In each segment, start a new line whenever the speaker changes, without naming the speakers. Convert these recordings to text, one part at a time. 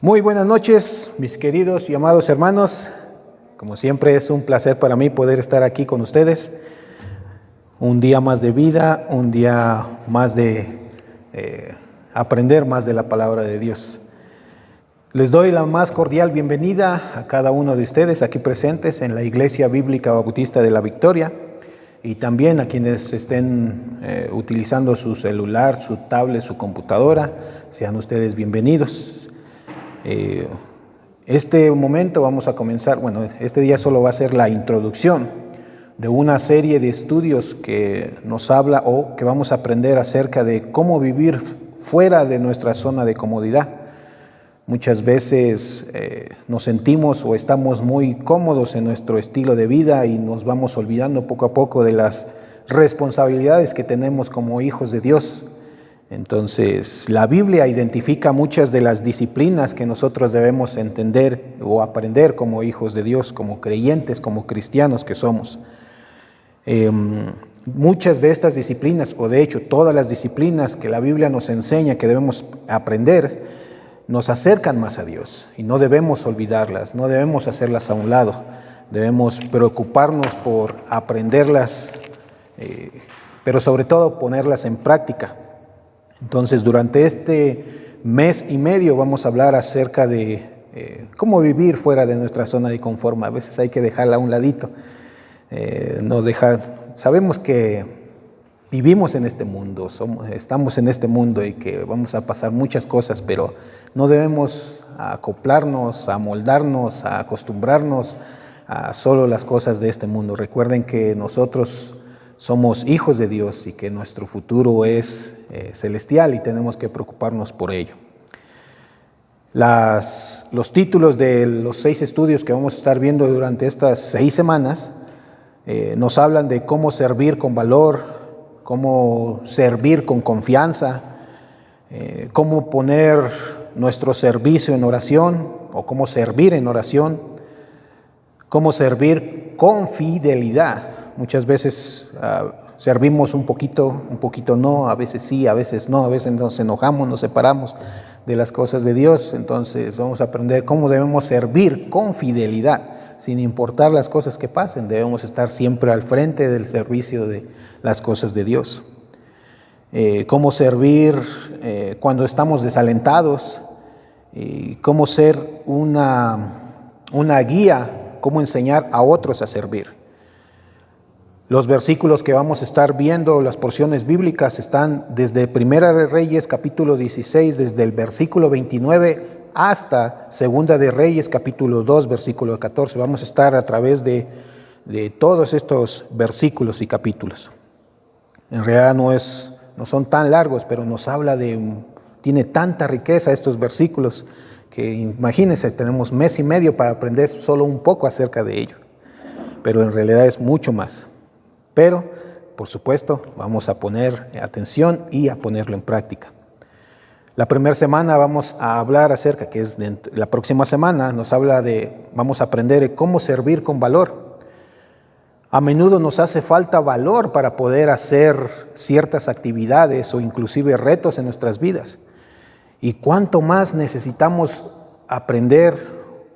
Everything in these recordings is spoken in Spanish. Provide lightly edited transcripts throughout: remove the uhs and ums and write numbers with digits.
Muy buenas noches, mis queridos y amados hermanos. Como siempre es un placer para mí poder estar aquí con ustedes. Un día más de vida, un día más de aprender más de la palabra de Dios. Les doy la más cordial bienvenida a cada uno de ustedes aquí presentes en la Iglesia Bíblica Bautista de la Victoria y también a quienes estén utilizando su celular, su tablet, su computadora. Sean ustedes bienvenidos. Este momento vamos a comenzar, este día solo va a ser la introducción de una serie de estudios que nos habla o que vamos a aprender acerca de cómo vivir fuera de nuestra zona de comodidad. Muchas veces nos sentimos o estamos muy cómodos en nuestro estilo de vida y nos vamos olvidando poco a poco de las responsabilidades que tenemos como hijos de Dios. Entonces, la Biblia identifica muchas de las disciplinas que nosotros debemos entender o aprender como hijos de Dios, como creyentes, como cristianos que somos. Muchas de estas disciplinas, o de hecho todas las disciplinas que la Biblia nos enseña que debemos aprender, nos acercan más a Dios y no debemos olvidarlas, no debemos hacerlas a un lado. Debemos preocuparnos por aprenderlas, pero sobre todo ponerlas en práctica. Entonces, durante este mes y medio vamos a hablar acerca de cómo vivir fuera de nuestra zona de confort. A veces hay que dejarla a un ladito, sabemos que vivimos en este mundo, estamos en este mundo y que vamos a pasar muchas cosas, pero no debemos acoplarnos, amoldarnos, acostumbrarnos a solo las cosas de este mundo. Recuerden que nosotros somos hijos de Dios y que nuestro futuro es celestial y tenemos que preocuparnos por ello. Los títulos de los 6 estudios que vamos a estar viendo durante estas 6 semanas nos hablan de cómo servir con valor, cómo servir con confianza, cómo poner nuestro servicio en oración o cómo servir en oración, cómo servir con fidelidad. Muchas veces servimos un poquito no, a veces sí, a veces no, a veces nos enojamos, nos separamos de las cosas de Dios. Entonces vamos a aprender cómo debemos servir con fidelidad, sin importar las cosas que pasen. Debemos estar siempre al frente del servicio de las cosas de Dios. Cómo servir cuando estamos desalentados, cómo ser una guía, cómo enseñar a otros a servir. Los versículos que vamos a estar viendo, las porciones bíblicas, están desde Primera de Reyes, capítulo 16, desde el versículo 29 hasta Segunda de Reyes, capítulo 2, versículo 14. Vamos a estar a través de todos estos versículos y capítulos. En realidad no son tan largos, pero nos habla tiene tanta riqueza estos versículos que imagínense, tenemos mes y medio para aprender solo un poco acerca de ello. Pero en realidad es mucho más. Pero, por supuesto, vamos a poner atención y a ponerlo en práctica. La primera semana vamos a hablar acerca, que es la próxima semana, vamos a aprender de cómo servir con valor. A menudo nos hace falta valor para poder hacer ciertas actividades o inclusive retos en nuestras vidas. Y cuánto más necesitamos aprender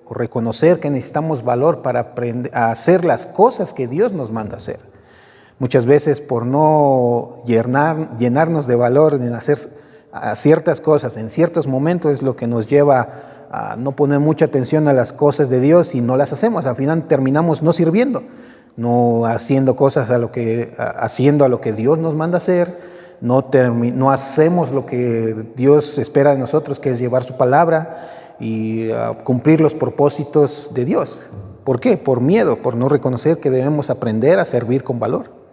o reconocer que necesitamos valor para aprender a hacer las cosas que Dios nos manda hacer. Muchas veces por no llenarnos de valor en hacer ciertas cosas en ciertos momentos es lo que nos lleva a no poner mucha atención a las cosas de Dios y no las hacemos. Al final terminamos no sirviendo, no haciendo cosas haciendo a lo que Dios nos manda hacer, no hacemos lo que Dios espera de nosotros, que es llevar su palabra y cumplir los propósitos de Dios. ¿Por qué? Por miedo, por no reconocer que debemos aprender a servir con valor.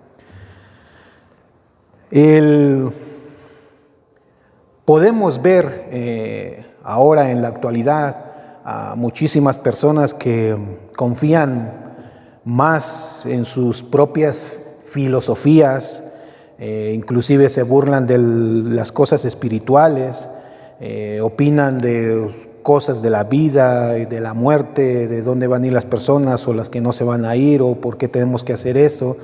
Podemos ver ahora en la actualidad a muchísimas personas que confían más en sus propias filosofías, inclusive se burlan de las cosas espirituales, opinan de cosas de la vida y de la muerte, de dónde van a ir las personas o las que no se van a ir, o por qué tenemos que hacer esto.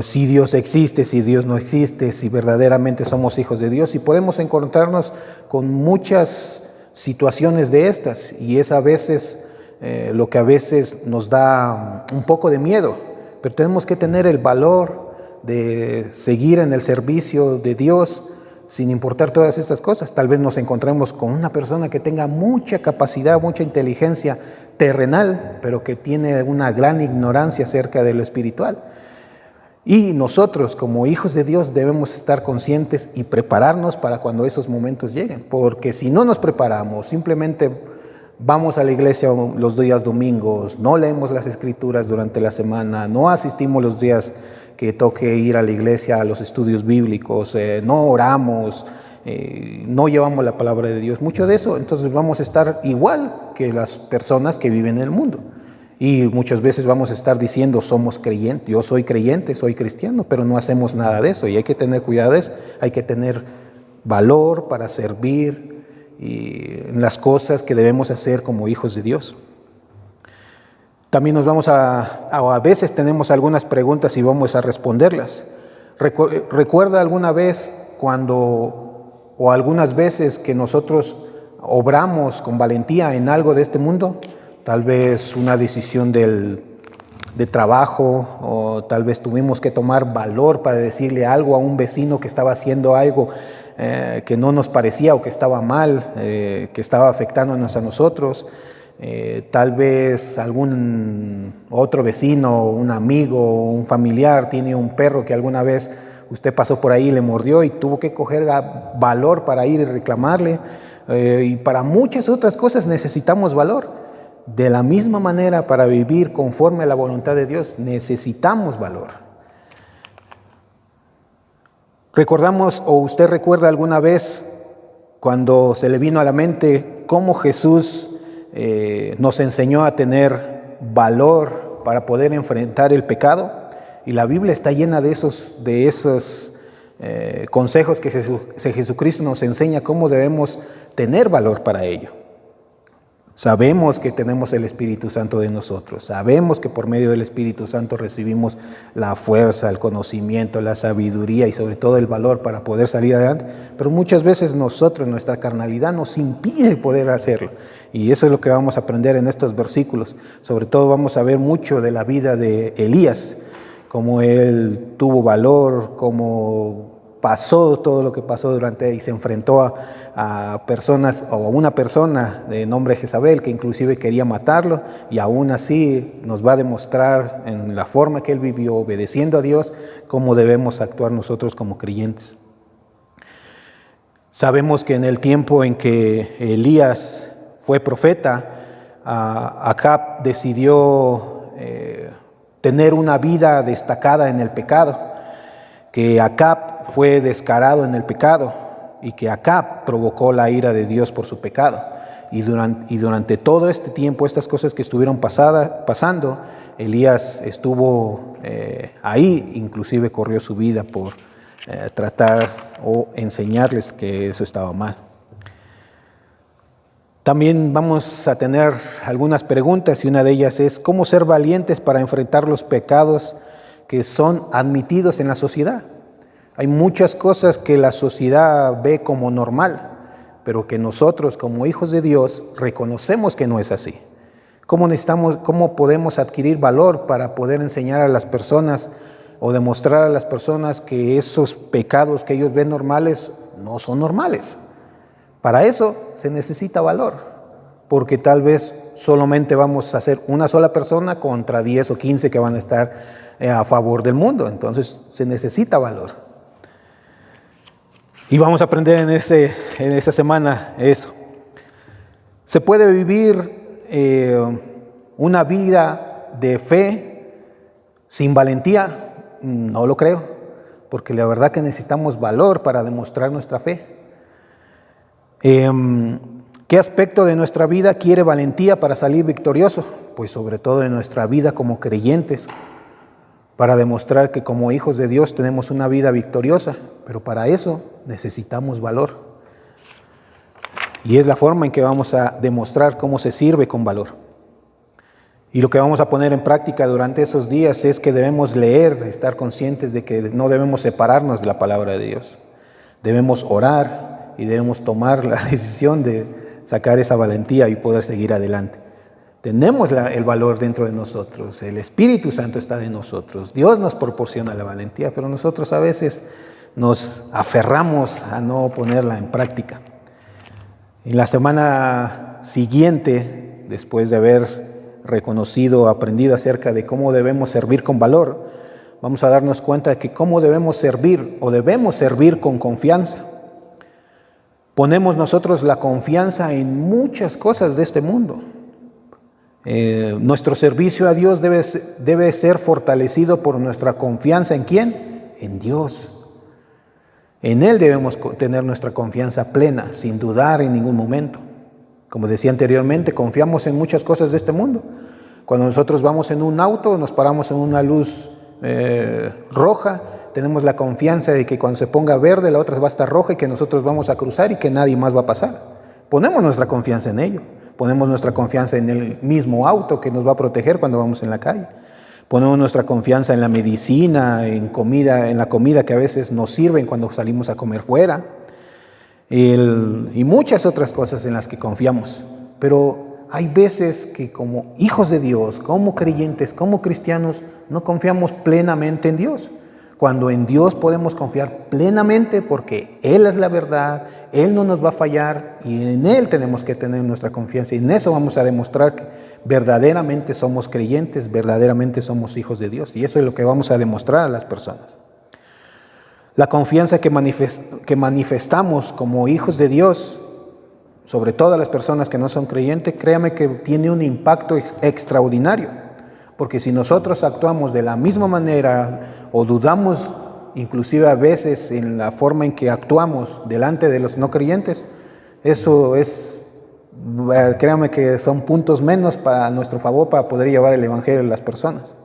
Si Dios existe, si Dios no existe, si verdaderamente somos hijos de Dios, y podemos encontrarnos con muchas situaciones de estas, y es a veces lo que a veces nos da un poco de miedo, pero tenemos que tener el valor de seguir en el servicio de Dios sin importar todas estas cosas. Tal vez nos encontremos con una persona que tenga mucha capacidad, mucha inteligencia terrenal, pero que tiene una gran ignorancia acerca de lo espiritual. Y nosotros, como hijos de Dios, debemos estar conscientes y prepararnos para cuando esos momentos lleguen, porque si no nos preparamos, simplemente vamos a la iglesia los días domingos, no leemos las escrituras durante la semana, no asistimos los días que toque ir a la iglesia, a los estudios bíblicos, no oramos, no llevamos la palabra de Dios, mucho de eso, entonces vamos a estar igual que las personas que viven en el mundo. Y muchas veces vamos a estar diciendo, somos creyentes, yo soy creyente, soy cristiano, pero no hacemos nada de eso, y hay que tener cuidado de eso, hay que tener valor para servir y en las cosas que debemos hacer como hijos de Dios. También nos vamos a veces tenemos algunas preguntas y vamos a responderlas. ¿Recuerda alguna vez o algunas veces que nosotros obramos con valentía en algo de este mundo? Tal vez una decisión de trabajo, o tal vez tuvimos que tomar valor para decirle algo a un vecino que estaba haciendo algo que no nos parecía o que estaba mal, que estaba afectándonos a nosotros. Tal vez algún otro vecino, un amigo, un familiar tiene un perro que alguna vez usted pasó por ahí y le mordió y tuvo que coger valor para ir y reclamarle. Y para muchas otras cosas necesitamos valor. De la misma manera, para vivir conforme a la voluntad de Dios, necesitamos valor. ¿Recordamos o usted recuerda alguna vez cuando se le vino a la mente cómo Jesús nos enseñó a tener valor para poder enfrentar el pecado? Y la Biblia está llena de esos consejos que Jesucristo nos enseña cómo debemos tener valor para ello. Sabemos que tenemos el Espíritu Santo de nosotros, sabemos que por medio del Espíritu Santo recibimos la fuerza, el conocimiento, la sabiduría y sobre todo el valor para poder salir adelante, pero muchas veces nuestra carnalidad nos impide poder hacerlo, y eso es lo que vamos a aprender en estos versículos. Sobre todo vamos a ver mucho de la vida de Elías, cómo él tuvo valor, cómo pasó todo lo que pasó y se enfrentó a personas o a una persona de nombre Jezabel que inclusive quería matarlo, y aún así nos va a demostrar en la forma que él vivió obedeciendo a Dios cómo debemos actuar nosotros como creyentes. Sabemos que en el tiempo en que Elías fue profeta, Acab decidió tener una vida destacada en el pecado, que Acab fue descarado en el pecado y que Acab provocó la ira de Dios por su pecado. Y durante todo este tiempo, estas cosas que estuvieron pasando, Elías estuvo ahí, inclusive corrió su vida por tratar o enseñarles que eso estaba mal. También vamos a tener algunas preguntas, y una de ellas es ¿cómo ser valientes para enfrentar los pecados que son admitidos en la sociedad? Hay muchas cosas que la sociedad ve como normal, pero que nosotros como hijos de Dios reconocemos que no es así. ¿Cómo podemos adquirir valor para poder enseñar a las personas o demostrar a las personas que esos pecados que ellos ven normales no son normales? Para eso se necesita valor, porque tal vez solamente vamos a ser una sola persona contra 10 o 15 que van a estar a favor del mundo. Entonces se necesita valor. Y vamos a aprender en esa semana eso. ¿Se puede vivir una vida de fe sin valentía? No lo creo, porque la verdad que necesitamos valor para demostrar nuestra fe. ¿Qué aspecto de nuestra vida quiere valentía para salir victorioso? Pues sobre todo en nuestra vida como creyentes, para demostrar que como hijos de Dios tenemos una vida victoriosa, pero para eso necesitamos valor. Y es la forma en que vamos a demostrar cómo se sirve con valor. Y lo que vamos a poner en práctica durante esos días es que debemos leer, estar conscientes de que no debemos separarnos de la palabra de Dios. Debemos orar y debemos tomar la decisión de sacar esa valentía y poder seguir adelante. Tenemos el valor dentro de nosotros, el Espíritu Santo está en nosotros, Dios nos proporciona la valentía, pero nosotros a veces nos aferramos a no ponerla en práctica. En la semana siguiente, después de haber reconocido, aprendido acerca de cómo debemos servir con valor, vamos a darnos cuenta de que cómo debemos servir o debemos servir con confianza. Ponemos nosotros la confianza en muchas cosas de este mundo. Nuestro servicio a Dios debe ser fortalecido por nuestra confianza ¿en quién? En Dios. En Él debemos tener nuestra confianza plena, sin dudar en ningún momento. Como decía anteriormente, confiamos en muchas cosas de este mundo. Cuando nosotros vamos en un auto, nos paramos en una luz roja, tenemos la confianza de que cuando se ponga verde, la otra va a estar roja y que nosotros vamos a cruzar y que nadie más va a pasar. Ponemos nuestra confianza en ello. Ponemos nuestra confianza en el mismo auto que nos va a proteger cuando vamos en la calle. Ponemos nuestra confianza en la medicina, en la comida que a veces nos sirven cuando salimos a comer fuera, y muchas otras cosas en las que confiamos. Pero hay veces que como hijos de Dios, como creyentes, como cristianos, no confiamos plenamente en Dios. Cuando en Dios podemos confiar plenamente porque Él es la verdad, Él no nos va a fallar y en Él tenemos que tener nuestra confianza y en eso vamos a demostrar que verdaderamente somos creyentes, verdaderamente somos hijos de Dios y eso es lo que vamos a demostrar a las personas. La confianza que manifestamos como hijos de Dios, sobre todo a las personas que no son creyentes, créame que tiene un impacto extraordinario. Porque si nosotros actuamos de la misma manera o dudamos inclusive a veces en la forma en que actuamos delante de los no creyentes, eso es, créanme que son puntos menos para nuestro favor para poder llevar el evangelio a las personas.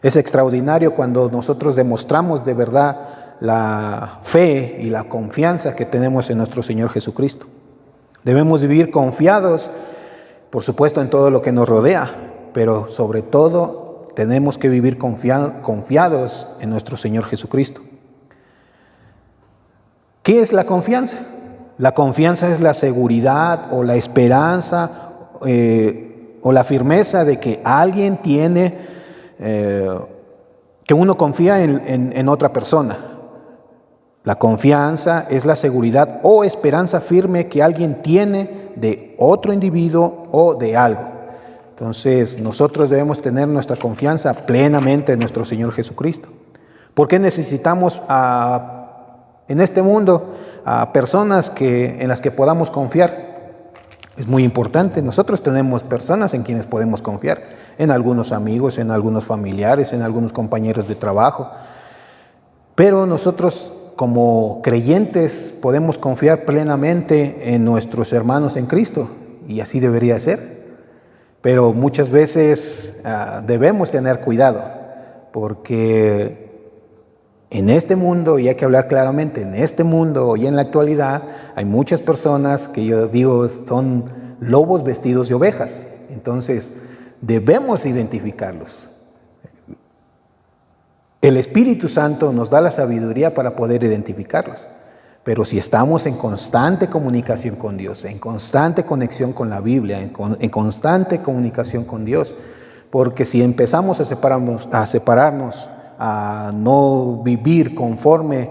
Es extraordinario cuando nosotros demostramos de verdad la fe y la confianza que tenemos en nuestro Señor Jesucristo. Debemos vivir confiados, por supuesto, en todo lo que nos rodea, pero sobre todo tenemos que vivir confiados en nuestro Señor Jesucristo. ¿Qué es la confianza? La confianza es la seguridad o la esperanza o la firmeza de que alguien tiene, que uno confía en otra persona. La confianza es la seguridad o esperanza firme que alguien tiene de otro individuo o de algo. Entonces, nosotros debemos tener nuestra confianza plenamente en nuestro Señor Jesucristo. ¿Por qué necesitamos en este mundo a personas en las que podamos confiar? Es muy importante. Nosotros tenemos personas en quienes podemos confiar, en algunos amigos, en algunos familiares, en algunos compañeros de trabajo. Pero nosotros, como creyentes, podemos confiar plenamente en nuestros hermanos en Cristo, y así debería ser. Pero muchas veces debemos tener cuidado, porque en este mundo, y hay que hablar claramente, en este mundo y en la actualidad, hay muchas personas que yo digo son lobos vestidos de ovejas. Entonces, debemos identificarlos. El Espíritu Santo nos da la sabiduría para poder identificarlos. Pero si estamos en constante comunicación con Dios, en constante conexión con la Biblia, en constante comunicación con Dios, porque si empezamos a separarnos, a no vivir conforme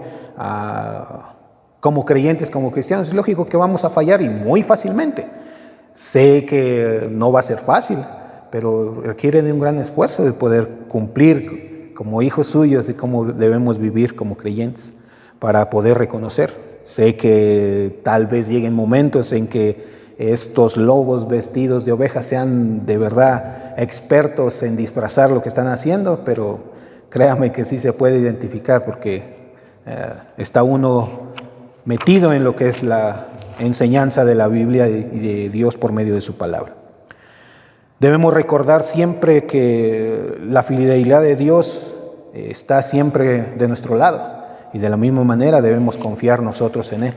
como creyentes, como cristianos, es lógico que vamos a fallar y muy fácilmente. Sé que no va a ser fácil, pero requiere de un gran esfuerzo de poder cumplir como hijos suyos de cómo debemos vivir como creyentes para poder reconocer. Sé que tal vez lleguen momentos en que estos lobos vestidos de ovejas sean de verdad expertos en disfrazar lo que están haciendo, pero créame que sí se puede identificar porque está uno metido en lo que es la enseñanza de la Biblia y de Dios por medio de su palabra. Debemos recordar siempre que la fidelidad de Dios está siempre de nuestro lado. Y de la misma manera debemos confiar nosotros en Él.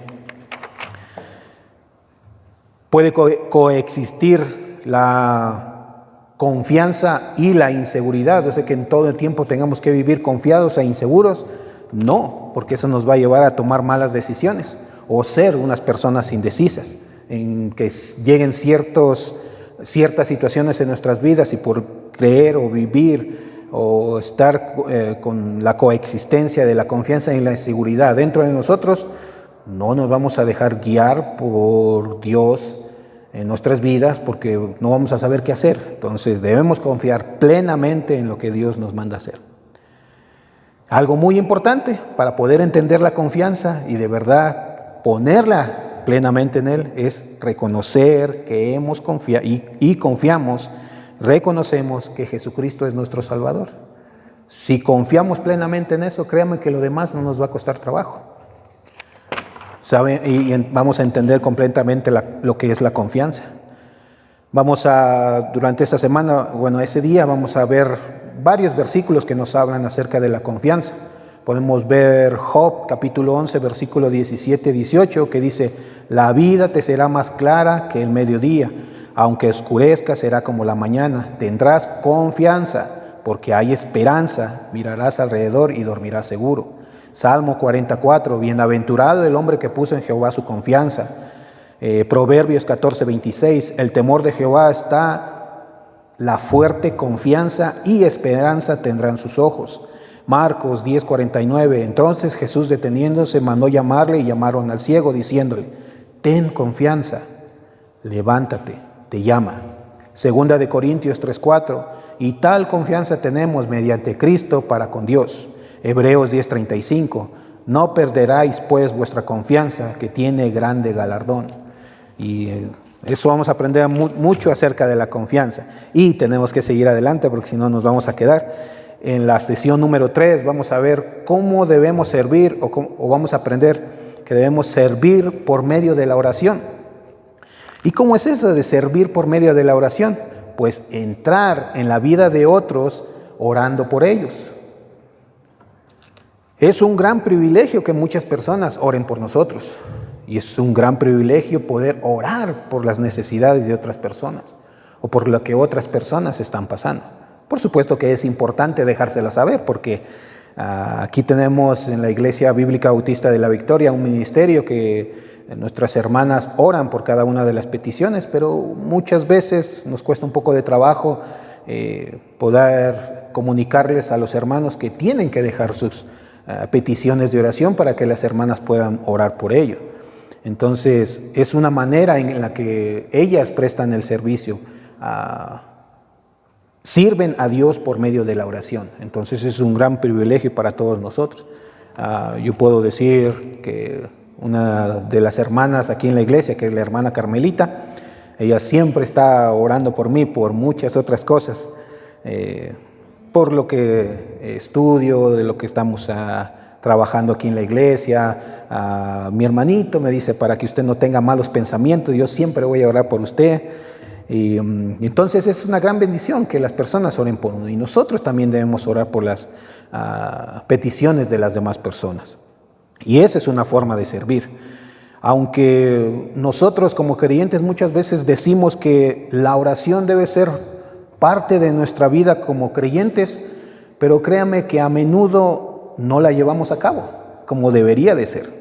¿Puede coexistir la confianza y la inseguridad? O sea, que en todo el tiempo tengamos que vivir confiados e inseguros. No, porque eso nos va a llevar a tomar malas decisiones o ser unas personas indecisas. en que lleguen ciertas situaciones en nuestras vidas y por creer o vivir o estar con la coexistencia de la confianza y la inseguridad dentro de nosotros, no nos vamos a dejar guiar por Dios en nuestras vidas porque no vamos a saber qué hacer. Entonces debemos confiar plenamente en lo que Dios nos manda hacer. Algo muy importante para poder entender la confianza y de verdad ponerla plenamente en Él es reconocer que hemos confiado y confiamos, reconocemos que Jesucristo es nuestro Salvador. Si confiamos plenamente en eso, créanme que lo demás no nos va a costar trabajo. ¿Saben? Y vamos a entender completamente lo que es la confianza. Durante esta semana, ese día vamos a ver varios versículos que nos hablan acerca de la confianza. Podemos ver Job, capítulo 11, versículo 17-18, que dice: la vida te será más clara que el mediodía, aunque oscurezca será como la mañana. Tendrás confianza, porque hay esperanza, mirarás alrededor y dormirás seguro. Salmo 44, bienaventurado el hombre que puso en Jehová su confianza. Proverbios 14, 26, el temor de Jehová está, la fuerte confianza y esperanza tendrán sus ojos. Marcos 10, 49, entonces Jesús deteniéndose mandó llamarle y llamaron al ciego diciéndole: ten confianza, levántate, te llama. Segunda de Corintios 3, 4, y tal confianza tenemos mediante Cristo para con Dios. Hebreos 10:35, no perderáis pues vuestra confianza, que tiene grande galardón. Y eso vamos a aprender mucho acerca de la confianza. Y tenemos que seguir adelante porque si no nos vamos a quedar. En la sesión número 3 vamos a ver cómo debemos servir o vamos a aprender que debemos servir por medio de la oración. ¿Y cómo es eso de servir por medio de la oración? Pues entrar en la vida de otros orando por ellos. Es un gran privilegio que muchas personas oren por nosotros y es un gran privilegio poder orar por las necesidades de otras personas o por lo que otras personas están pasando. Por supuesto que es importante dejársela saber porque aquí tenemos en la Iglesia Bíblica Bautista de la Victoria un ministerio que nuestras hermanas oran por cada una de las peticiones, pero muchas veces nos cuesta un poco de trabajo poder comunicarles a los hermanos que tienen que dejar sus peticiones de oración para que las hermanas puedan orar por ello. Entonces es una manera en la que ellas prestan el servicio, sirven a Dios por medio de la oración. Entonces es un gran privilegio para todos nosotros. Yo puedo decir que una de las hermanas aquí en la iglesia, que es la hermana Carmelita, ella siempre está orando por mí, por muchas otras cosas, por lo que estudio, de lo que estamos trabajando aquí en la iglesia. Mi hermanito me dice, para que usted no tenga malos pensamientos, yo siempre voy a orar por usted. Y entonces es una gran bendición que las personas oren por uno y nosotros también debemos orar por las peticiones de las demás personas. Y esa es una forma de servir. Aunque nosotros como creyentes muchas veces decimos que la oración debe ser parte de nuestra vida como creyentes, pero créame que a menudo no la llevamos a cabo como debería de ser.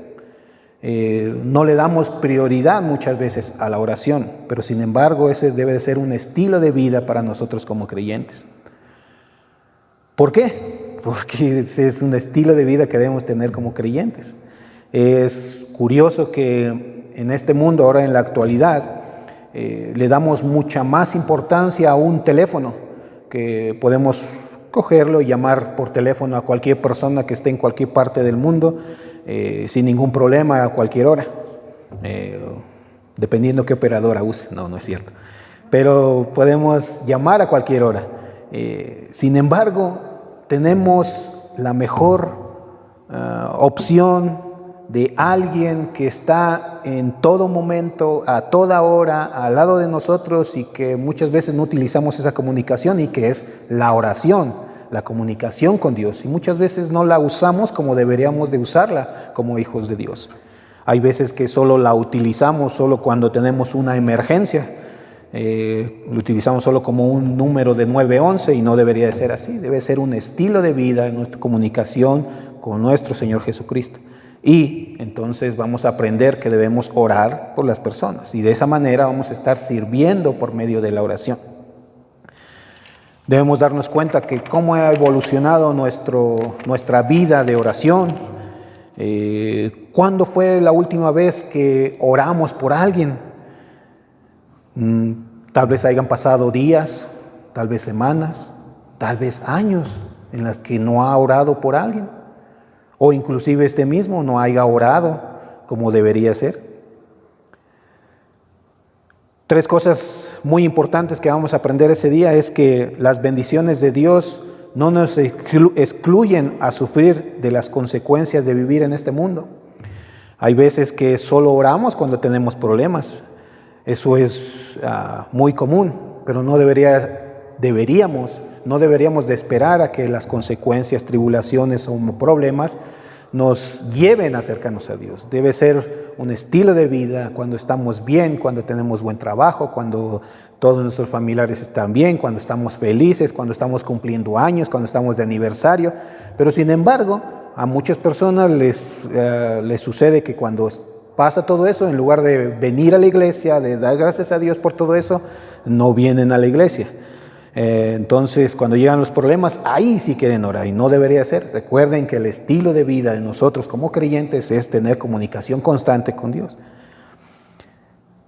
No le damos prioridad muchas veces a la oración, pero sin embargo ese debe de ser un estilo de vida para nosotros como creyentes. ¿Por qué? Porque ese es un estilo de vida que debemos tener como creyentes. Es curioso que en este mundo, ahora en la actualidad, le damos mucha más importancia a un teléfono, que podemos cogerlo y llamar por teléfono a cualquier persona que esté en cualquier parte del mundo, sin ningún problema, a cualquier hora, dependiendo qué operadora use. No es cierto, pero podemos llamar a cualquier hora. Sin embargo, tenemos la mejor opción de alguien que está en todo momento, a toda hora, al lado de nosotros y que muchas veces no utilizamos esa comunicación y que es la oración, la comunicación con Dios. Y muchas veces no la usamos como deberíamos de usarla como hijos de Dios. Hay veces que solo la utilizamos solo cuando tenemos una emergencia. Lo utilizamos solo como un número de 911 y no debería de ser así. Debe ser un estilo de vida en nuestra comunicación con nuestro Señor Jesucristo. Y entonces vamos a aprender que debemos orar por las personas. Y de esa manera vamos a estar sirviendo por medio de la oración. Debemos darnos cuenta que cómo ha evolucionado nuestra vida de oración. ¿Cuándo fue la última vez que oramos por alguien? Tal vez hayan pasado días, tal vez semanas, tal vez años en las que no ha orado por alguien. O inclusive este mismo no haya orado como debería ser. 3 cosas muy importantes que vamos a aprender ese día es que las bendiciones de Dios no nos excluyen a sufrir de las consecuencias de vivir en este mundo. Hay veces que solo oramos cuando tenemos problemas. Eso es muy común, pero no deberíamos de esperar a que las consecuencias, tribulaciones o problemas nos lleven a acercarnos a Dios. Debe ser un estilo de vida cuando estamos bien, cuando tenemos buen trabajo, cuando todos nuestros familiares están bien, cuando estamos felices, cuando estamos cumpliendo años, cuando estamos de aniversario. Pero sin embargo, a muchas personas les sucede que cuando pasa todo eso, en lugar de venir a la iglesia, de dar gracias a Dios por todo eso, no vienen a la iglesia. Entonces, cuando llegan los problemas, ahí sí quieren orar y no debería ser. Recuerden que el estilo de vida de nosotros como creyentes es tener comunicación constante con Dios.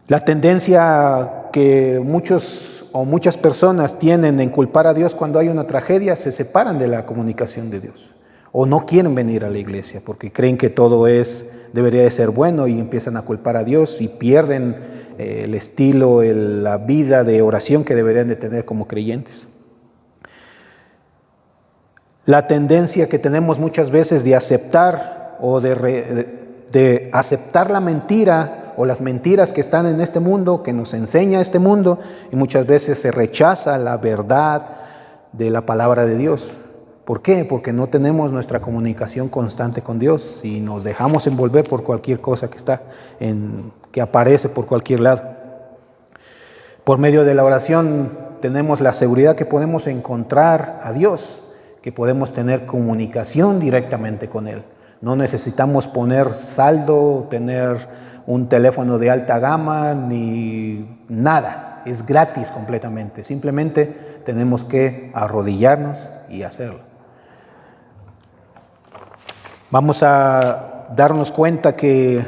La tendencia que muchas personas tienen en culpar a Dios cuando hay una tragedia, se separan de la comunicación de Dios o no quieren venir a la iglesia porque creen que todo debería de ser bueno y empiezan a culpar a Dios y pierden el estilo, la vida de oración que deberían de tener como creyentes. La tendencia que tenemos muchas veces de aceptar o de aceptar la mentira o las mentiras que están en este mundo, que nos enseña este mundo, y muchas veces se rechaza la verdad de la palabra de Dios. ¿Por qué? Porque no tenemos nuestra comunicación constante con Dios y nos dejamos envolver por cualquier cosa que aparece por cualquier lado. Por medio de la oración tenemos la seguridad que podemos encontrar a Dios, que podemos tener comunicación directamente con Él. No necesitamos poner saldo, tener un teléfono de alta gama, ni nada. Es gratis completamente. Simplemente tenemos que arrodillarnos y hacerlo. Vamos a darnos cuenta que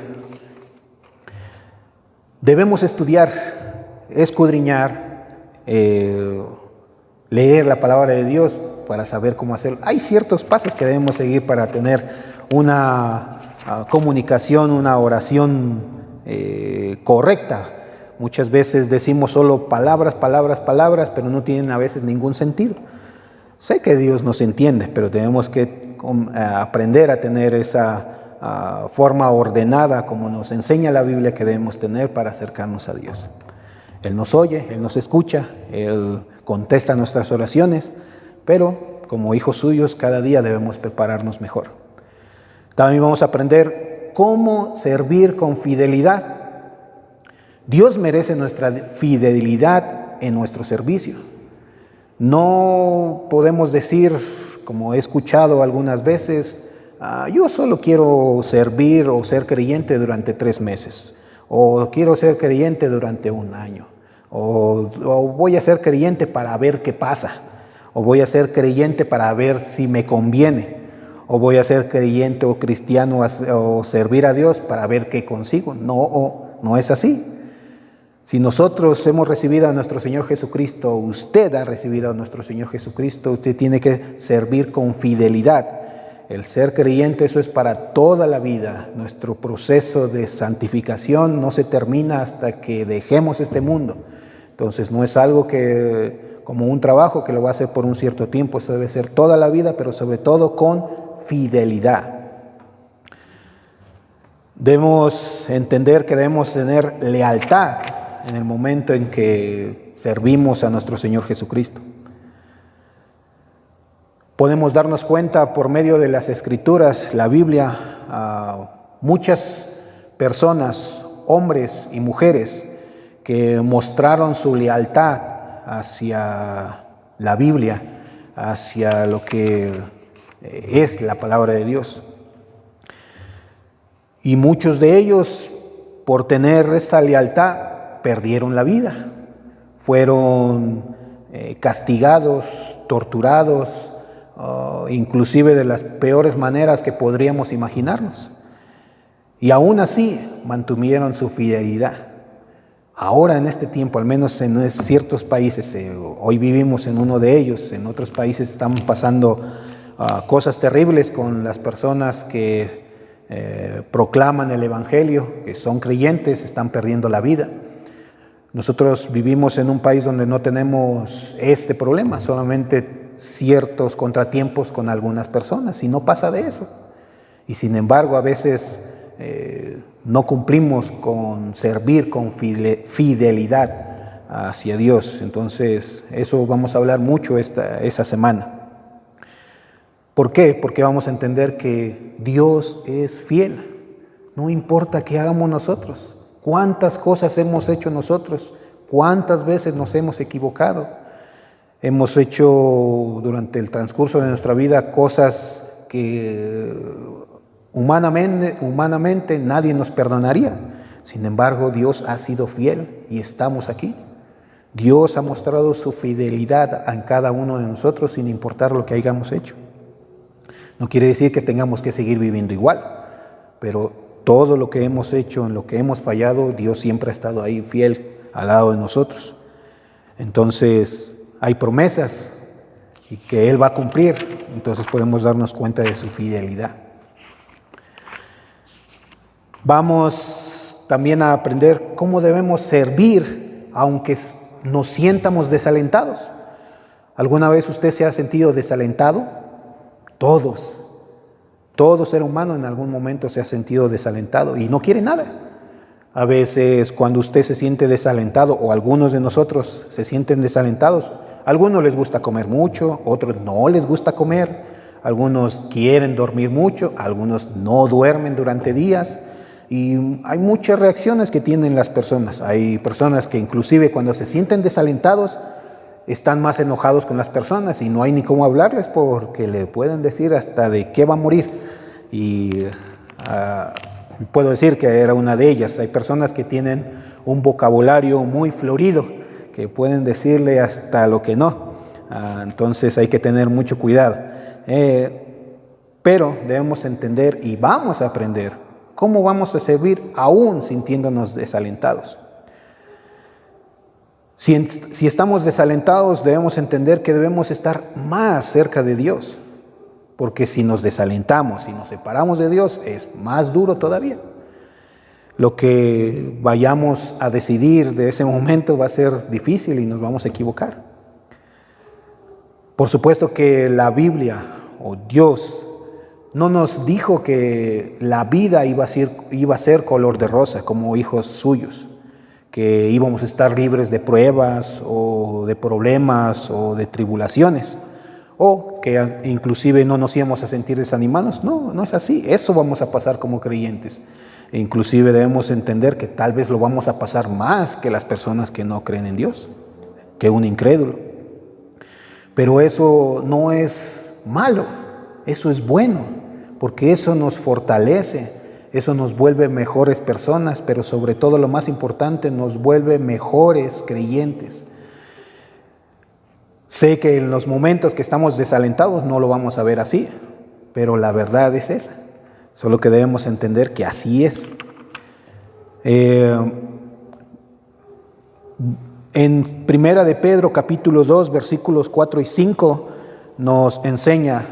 debemos estudiar, escudriñar, leer la palabra de Dios para saber cómo hacerlo. Hay ciertos pasos que debemos seguir para tener una comunicación, una oración correcta. Muchas veces decimos solo palabras, pero no tienen a veces ningún sentido. Sé que Dios nos entiende, pero tenemos que aprender a tener esa forma ordenada como nos enseña la Biblia que debemos tener para acercarnos a Dios. Él nos oye, Él nos escucha, Él contesta nuestras oraciones, pero como hijos suyos cada día debemos prepararnos mejor. También vamos a aprender cómo servir con fidelidad. Dios merece nuestra fidelidad en nuestro servicio. No podemos decir, como he escuchado algunas veces, yo solo quiero servir o ser creyente durante 3 meses, o quiero ser creyente durante 1 año, o voy a ser creyente para ver qué pasa, o voy a ser creyente para ver si me conviene, o voy a ser creyente o cristiano o servir a Dios para ver qué consigo. No es así. Si nosotros hemos recibido a nuestro Señor Jesucristo, usted ha recibido a nuestro Señor Jesucristo, usted tiene que servir con fidelidad. El ser creyente, eso es para toda la vida. Nuestro proceso de santificación no se termina hasta que dejemos este mundo. Entonces no es algo como un trabajo que lo va a hacer por un cierto tiempo, eso debe ser toda la vida, pero sobre todo con fidelidad. Debemos entender que debemos tener lealtad en el momento en que servimos a nuestro Señor Jesucristo. Podemos darnos cuenta por medio de las Escrituras, la Biblia, muchas personas, hombres y mujeres, que mostraron su lealtad hacia la Biblia, hacia lo que es la palabra de Dios. Y muchos de ellos, por tener esta lealtad, perdieron la vida. Fueron castigados, torturados, inclusive de las peores maneras que podríamos imaginarnos. Y aún así mantuvieron su fidelidad. Ahora en este tiempo, al menos en ciertos países, hoy vivimos en uno de ellos, en otros países están pasando cosas terribles con las personas que proclaman el Evangelio, que son creyentes, están perdiendo la vida. Nosotros vivimos en un país donde no tenemos este problema, solamente ciertos contratiempos con algunas personas, y no pasa de eso. Y sin embargo, a veces no cumplimos con servir con fidelidad hacia Dios. Entonces, eso vamos a hablar mucho esa semana. ¿Por qué? Porque vamos a entender que Dios es fiel. No importa qué hagamos nosotros, cuántas cosas hemos hecho nosotros, cuántas veces nos hemos equivocado. Hemos hecho durante el transcurso de nuestra vida cosas que humanamente nadie nos perdonaría. Sin embargo, Dios ha sido fiel y estamos aquí. Dios ha mostrado su fidelidad a cada uno de nosotros sin importar lo que hayamos hecho. No quiere decir que tengamos que seguir viviendo igual, pero todo lo que hemos hecho, en lo que hemos fallado, Dios siempre ha estado ahí fiel al lado de nosotros. Entonces, hay promesas y que Él va a cumplir, entonces podemos darnos cuenta de su fidelidad. Vamos también a aprender cómo debemos servir aunque nos sientamos desalentados. ¿Alguna vez usted se ha sentido desalentado? Todo ser humano en algún momento se ha sentido desalentado y no quiere nada. A veces cuando usted se siente desalentado, o algunos de nosotros se sienten desalentados, a algunos les gusta comer mucho, otros no les gusta comer, algunos quieren dormir mucho, algunos no duermen durante días, y hay muchas reacciones que tienen las personas. Hay personas que inclusive cuando se sienten desalentados están más enojados con las personas y no hay ni cómo hablarles porque le pueden decir hasta de qué va a morir. Y puedo decir que era una de ellas. Hay personas que tienen un vocabulario muy florido, que pueden decirle hasta lo que no. Entonces hay que tener mucho cuidado. Pero debemos entender y vamos a aprender cómo vamos a servir aún sintiéndonos desalentados. Si estamos desalentados, debemos entender que debemos estar más cerca de Dios, porque si nos desalentamos, si nos separamos de Dios, es más duro todavía. Lo que vayamos a decidir de ese momento va a ser difícil y nos vamos a equivocar. Por supuesto que la Biblia o Dios no nos dijo que la vida iba a ser color de rosa como hijos suyos, que íbamos a estar libres de pruebas o de problemas o de tribulaciones, o que inclusive no nos íbamos a sentir desanimados. No, no es así. Eso vamos a pasar como creyentes. E inclusive debemos entender que tal vez lo vamos a pasar más que las personas que no creen en Dios, que un incrédulo. Pero eso no es malo, eso es bueno, porque eso nos fortalece. Eso nos vuelve mejores personas, pero sobre todo lo más importante, nos vuelve mejores creyentes. Sé que en los momentos que estamos desalentados no lo vamos a ver así, pero la verdad es esa. Solo que debemos entender que así es. En Primera de Pedro, capítulo 2, versículos 4 y 5, nos enseña: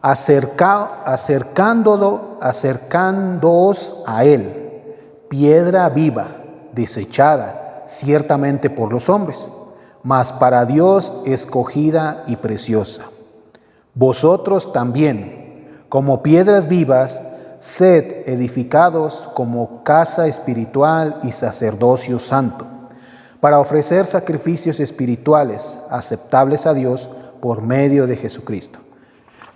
acercándoos a Él, piedra viva, desechada ciertamente por los hombres, mas para Dios escogida y preciosa. Vosotros también, como piedras vivas, sed edificados como casa espiritual y sacerdocio santo, para ofrecer sacrificios espirituales aceptables a Dios por medio de Jesucristo.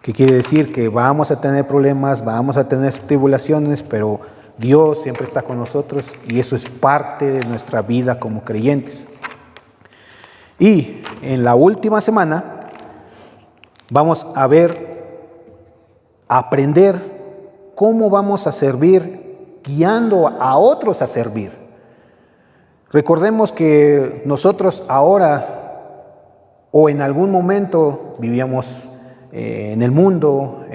¿Qué quiere decir? Que vamos a tener problemas, vamos a tener tribulaciones, pero Dios siempre está con nosotros y eso es parte de nuestra vida como creyentes. Y en la última semana vamos a aprender cómo vamos a servir guiando a otros a servir. Recordemos que nosotros ahora o en algún momento vivíamos en el mundo,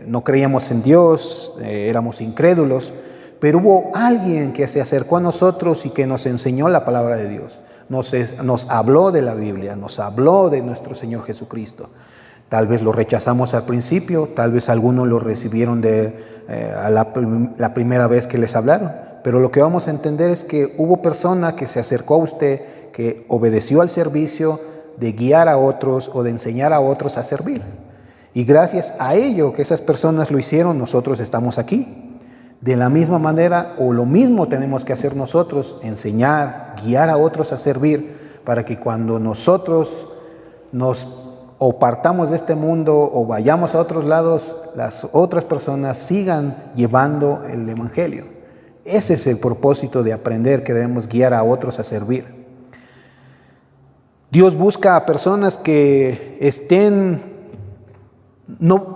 no creíamos en Dios, éramos incrédulos, pero hubo alguien que se acercó a nosotros y que nos enseñó la palabra de Dios. Nos habló de la Biblia, nos habló de nuestro Señor Jesucristo. Tal vez lo rechazamos al principio, tal vez algunos lo recibieron la primera vez que les hablaron, pero lo que vamos a entender es que hubo persona que se acercó a usted, que obedeció al servicio de guiar a otros o de enseñar a otros a servir. Y gracias a ello que esas personas lo hicieron, nosotros estamos aquí. De la misma manera o lo mismo tenemos que hacer nosotros, enseñar, guiar a otros a servir, para que cuando nosotros o partamos de este mundo o vayamos a otros lados, las otras personas sigan llevando el Evangelio. Ese es el propósito de aprender, que debemos guiar a otros a servir. Dios busca a personas que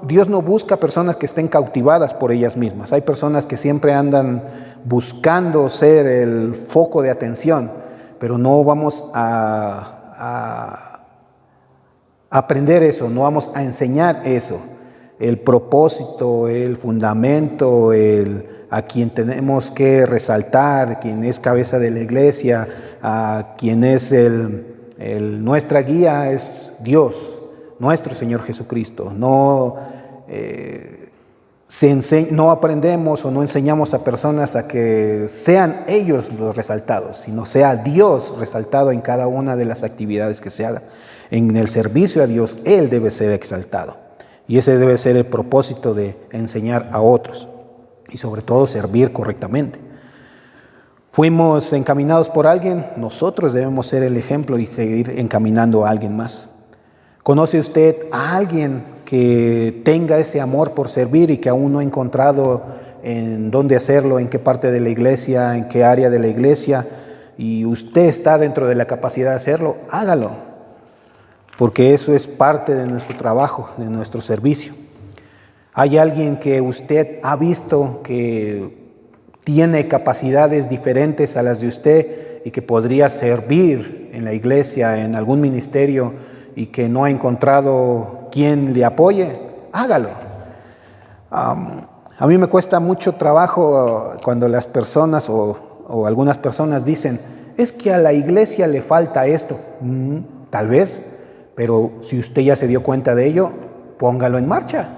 Dios no busca personas que estén cautivadas por ellas mismas. Hay personas que siempre andan buscando ser el foco de atención, pero no vamos a aprender eso, no vamos a enseñar eso. El propósito, el fundamento, a quien tenemos que resaltar, quien es cabeza de la iglesia, a quien es nuestra guía es Dios, nuestro Señor Jesucristo. No aprendemos o no enseñamos a personas a que sean ellos los resaltados, sino sea Dios resaltado en cada una de las actividades que se hagan. En el servicio a Dios, Él debe ser exaltado. Y ese debe ser el propósito de enseñar a otros y sobre todo servir correctamente. Fuimos encaminados por alguien, nosotros debemos ser el ejemplo y seguir encaminando a alguien más. ¿Conoce usted a alguien que tenga ese amor por servir y que aún no ha encontrado en dónde hacerlo, en qué parte de la iglesia, en qué área de la iglesia, y usted está dentro de la capacidad de hacerlo? Hágalo, porque eso es parte de nuestro trabajo, de nuestro servicio. ¿Hay alguien que usted ha visto que tiene capacidades diferentes a las de usted y que podría servir en la iglesia, en algún ministerio, y que no ha encontrado quien le apoye? Hágalo. A mí me cuesta mucho trabajo cuando las personas o algunas personas dicen, es que a la iglesia le falta esto. Tal vez, pero si usted ya se dio cuenta de ello, póngalo en marcha.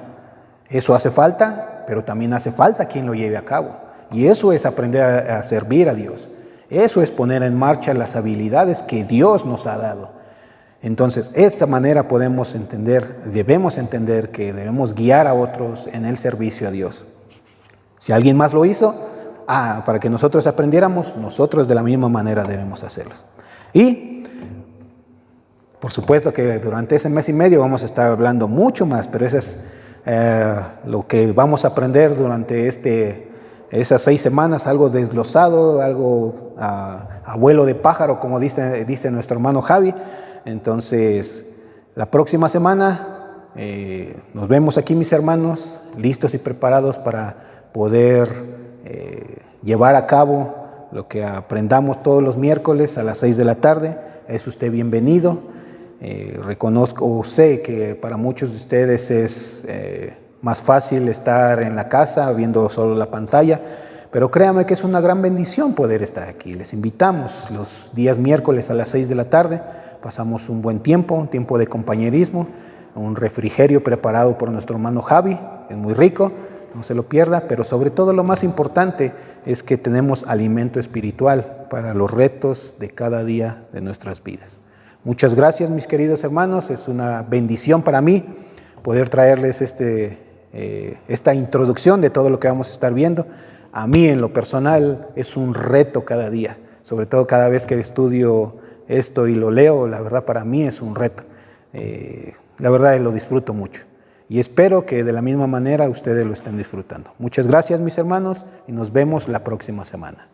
Eso hace falta, pero también hace falta quien lo lleve a cabo. Y eso es aprender a servir a Dios. Eso es poner en marcha las habilidades que Dios nos ha dado. Entonces, de esta manera debemos entender que debemos guiar a otros en el servicio a Dios. Si alguien más lo hizo, para que nosotros aprendiéramos, nosotros de la misma manera debemos hacerlo. Y, por supuesto que durante ese mes y medio vamos a estar hablando mucho más, pero eso es lo que vamos a aprender durante esas 6 semanas, algo desglosado, algo a vuelo de pájaro, como dice nuestro hermano Javi. Entonces, la próxima semana nos vemos aquí, mis hermanos, listos y preparados para poder llevar a cabo lo que aprendamos todos los miércoles a las 6 de la tarde. Es usted bienvenido. Sé que para muchos de ustedes es más fácil estar en la casa viendo solo la pantalla, pero créame que es una gran bendición poder estar aquí. Les invitamos los días miércoles a las 6 de la tarde. Pasamos un buen tiempo, un tiempo de compañerismo, un refrigerio preparado por nuestro hermano Javi, es muy rico, no se lo pierda, pero sobre todo lo más importante es que tenemos alimento espiritual para los retos de cada día de nuestras vidas. Muchas gracias, mis queridos hermanos, es una bendición para mí poder traerles esta introducción de todo lo que vamos a estar viendo. A mí en lo personal es un reto cada día, sobre todo cada vez que estudio esto y lo leo, la verdad para mí es un reto. La verdad lo disfruto mucho y espero que de la misma manera ustedes lo estén disfrutando. Muchas gracias, mis hermanos, y nos vemos la próxima semana.